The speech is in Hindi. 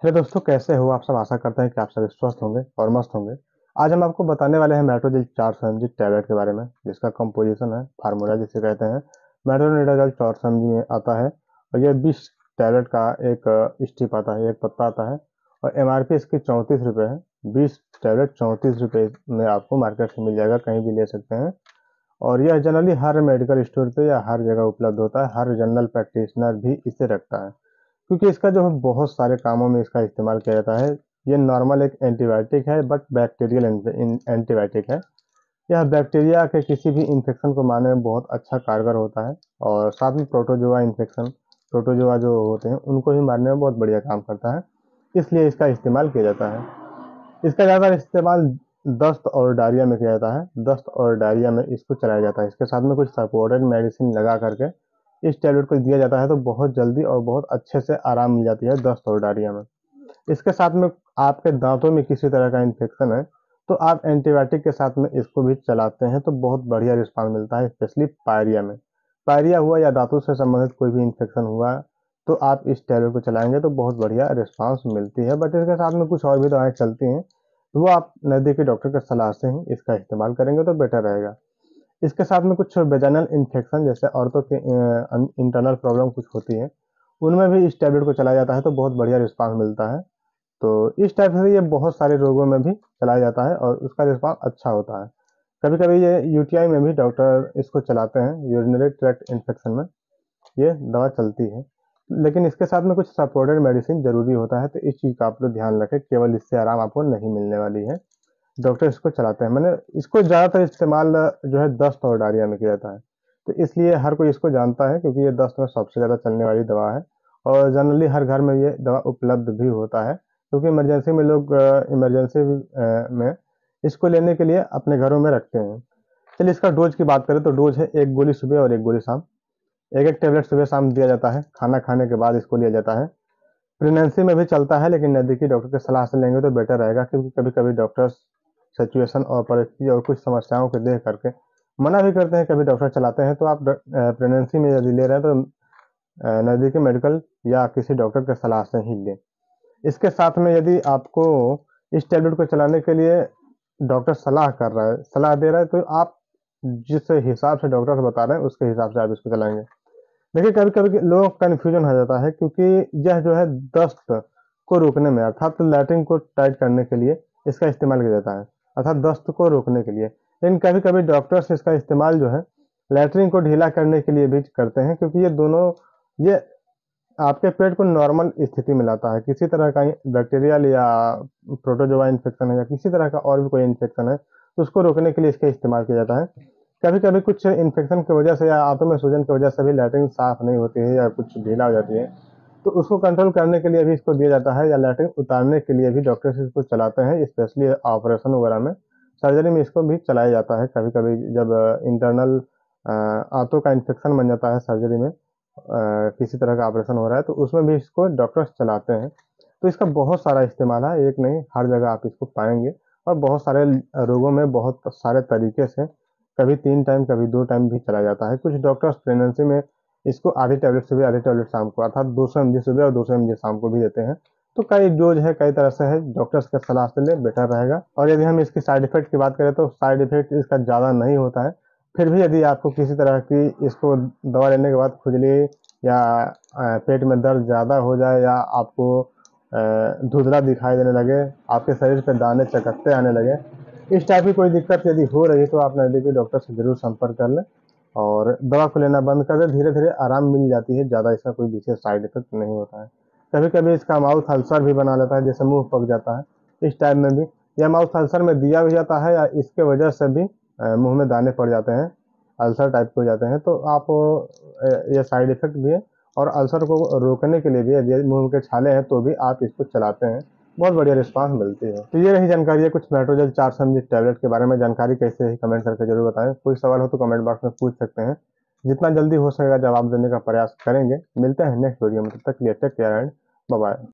हेलो दोस्तों, कैसे हो आप सब। आशा करते हैं कि आप सभी स्वस्थ होंगे और मस्त होंगे। आज हम आपको बताने वाले हैं मेट्रोजिल 400 mg टैबलेट के बारे में, जिसका कंपोजिशन है फार्मूला जिसे कहते हैं मेट्रोनिडाजोल 400 mg में आता है। और ये 20 टैबलेट का एक स्ट्रिप आता है, एक पत्ता आता है। और एमआरपी इसकी 34 रुपये है। 20 टैबलेट 34 रुपये में आपको मार्केट से मिल जाएगा, कहीं भी ले सकते हैं। और यह जनरली हर मेडिकल स्टोर पे या हर जगह उपलब्ध होता है। हर जनरल प्रैक्टिशनर भी इसे रखता है, क्योंकि इसका जो है बहुत सारे कामों में इसका इस्तेमाल किया जाता है। ये नॉर्मल एक एंटीबायोटिक है, बट बैक्टीरियल एंटीबायोटिक है। यह बैक्टीरिया के किसी भी इन्फेक्शन को मारने में बहुत अच्छा कारगर होता है। और साथ में प्रोटोजोआ जो होते हैं उनको भी मारने में बहुत बढ़िया काम करता है। इसलिए इसका इस्तेमाल किया जाता है। इसका ज़्यादातर इस्तेमाल दस्त और डायरिया में किया जाता है। दस्त और डायरिया में इसको चलाया जाता है। इसके साथ में कुछ सपोर्टेड मेडिसिन लगा करके इस टैबलेट को दिया जाता है, तो बहुत जल्दी और बहुत अच्छे से आराम मिल जाती है दस्त और डायरिया में। इसके साथ में आपके दांतों में किसी तरह का इन्फेक्शन है, तो आप एंटीबायोटिक के साथ में इसको भी चलाते हैं तो बहुत बढ़िया रिस्पांस मिलता है, स्पेशली पायरिया में। पायरिया हुआ या दांतों से संबंधित कोई भी इन्फेक्शन हुआ, तो आप इस टैबलेट को चलाएंगे तो बहुत बढ़िया रिस्पांस मिलती है। बट इसके साथ में कुछ और भी दवाएं चलती हैं, तो वो आप नज़दीकी डॉक्टर की सलाह से ही इसका इस्तेमाल करेंगे तो बेटर रहेगा। इसके साथ में कुछ वेजाइनल इन्फेक्शन जैसे औरतों के इंटरनल प्रॉब्लम कुछ होती है, उनमें भी इस टैबलेट को चलाया जाता है तो बहुत बढ़िया रिस्पांस मिलता है। तो इस टाइप से ये बहुत सारे रोगों में भी चलाया जाता है और उसका रिस्पांस अच्छा होता है। कभी कभी ये यूटीआई में भी डॉक्टर इसको चलाते हैं, यूरिनरी ट्रैक्ट इन्फेक्शन में ये दवा चलती है। लेकिन इसके साथ में कुछ सपोर्टेड मेडिसिन जरूरी होता है, तो इस चीज़ का आप लोग ध्यान रखें। केवल इससे आराम आपको नहीं मिलने वाली है। डॉक्टर इसको चलाते हैं, मैंने इसको ज़्यादातर इस्तेमाल जो है दस्त और डायरिया में किया जाता है। तो इसलिए हर कोई इसको जानता है, क्योंकि ये दस्त में सबसे ज़्यादा चलने वाली दवा है। और जनरली हर घर में ये दवा उपलब्ध भी होता है, क्योंकि इमरजेंसी में लोग इमरजेंसी में इसको लेने के लिए अपने घरों में रखते हैं। चलिए इसका डोज की बात करें तो डोज है 1 गोली सुबह और 1 गोली शाम। एक एक टेबलेट सुबह शाम दिया जाता है, खाना खाने के बाद इसको लिया जाता है। प्रेगनेंसी में भी चलता है, लेकिन नज़दीकी डॉक्टर की सलाह से लेंगे तो बेटर रहेगा, क्योंकि कभी कभी डॉक्टर्स सिचुएशन और परिस्थिति और कुछ समस्याओं को देख करके मना भी करते हैं। कभी डॉक्टर चलाते हैं, तो आप प्रेगनेंसी में यदि ले रहे हैं तो नज़दीकी मेडिकल या किसी डॉक्टर की सलाह से ही लें। इसके साथ में यदि आपको इस टैबलेट को चलाने के लिए डॉक्टर सलाह कर रहा है, सलाह दे रहा है, तो आप जिस हिसाब से डॉक्टर बता रहे हैं उसके हिसाब से आप इसको चलाएंगे। देखिए कभी कभी लोगों को कन्फ्यूजन हो जाता है, क्योंकि यह जो है दस्त को रोकने में, अर्थात लैट्रिन को टाइट करने के लिए इसका इस्तेमाल किया जाता है, अर्थात दस्त को रोकने के लिए। लेकिन कभी कभी डॉक्टर्स इसका इस्तेमाल जो है लैट्रिन को ढीला करने के लिए भी करते हैं, क्योंकि ये आपके पेट को नॉर्मल स्थिति में लाता है। किसी तरह का बैक्टीरियल या प्रोटोजोआ इन्फेक्शन है या किसी तरह का और भी कोई इन्फेक्शन है, तो उसको रोकने के लिए इसका इस्तेमाल किया जाता है। कभी कभी कुछ इन्फेक्शन की वजह से या आंतों में सूजन की वजह से भी लैट्रिन साफ नहीं होती है या कुछ ढीला हो जाती है, तो उसको कंट्रोल करने के लिए भी इसको दिया जाता है, या लैट्रिन उतारने के लिए भी डॉक्टर इसको चलाते हैं, स्पेशली ऑपरेशन वगैरह में। सर्जरी में इसको भी चलाया जाता है। कभी कभी जब इंटरनल आंतों का इन्फेक्शन बन जाता है सर्जरी में, किसी तरह का ऑपरेशन हो रहा है, तो उसमें भी इसको डॉक्टर्स चलाते हैं। तो इसका बहुत सारा इस्तेमाल है, एक नहीं हर जगह आप इसको पाएंगे। और बहुत सारे रोगों में बहुत सारे तरीके से, कभी 3 टाइम कभी 2 टाइम भी चला जाता है। कुछ डॉक्टर्स प्रेगनेंसी में इसको आधी टैबलेट सुबह आधी टैबलेट शाम को, अर्थात 200 mg सुबह और 200 mg शाम को भी देते हैं। तो कई डोज है, कई तरह से है, डॉक्टर्स के सलाह से ले बेटर रहेगा। और यदि हम इसकी साइड इफेक्ट की बात करें तो साइड इफेक्ट इसका ज़्यादा नहीं होता है। फिर भी यदि आपको किसी तरह की इसको दवा लेने के बाद खुजली या पेट में दर्द ज़्यादा हो जाए, या आपको धुंधला दिखाई देने लगे, आपके शरीर पे दाने चकत्ते आने लगे, इस टाइप की कोई दिक्कत यदि हो रही है, तो आप नज़दीकी डॉक्टर से ज़रूर संपर्क कर लें और दवा को लेना बंद कर दें। धीरे धीरे आराम मिल जाती है, ज़्यादा इसका कोई विशेष साइड इफेक्ट नहीं होता है। कभी कभी इसका माउथ अल्सर भी बना लेता है, जैसे मुंह पक जाता है, इस टाइप में भी यह माउथ अल्सर में दिया भी जाता है, या इसके वजह से भी मुंह में दाने पड़ जाते हैं, अल्सर टाइप के हो जाते हैं। तो आप ये साइड इफेक्ट भी है। और अल्सर को रोकने के लिए भी यदि मुंह के छाले हैं तो भी आप इसको चलाते हैं, बहुत बढ़िया रिस्पांस मिलती है। तो ये रही जानकारी है कुछ मेट्रोजेल 400 mg टैबलेट के बारे में। जानकारी कैसे है कमेंट करके जरूर बताएं। कोई सवाल हो तो कमेंट बॉक्स में पूछ सकते हैं, जितना जल्दी हो सकेगा जवाब देने का प्रयास करेंगे। मिलते हैं नेक्स्ट वीडियो में, तब तक के लिए take care and bye bye.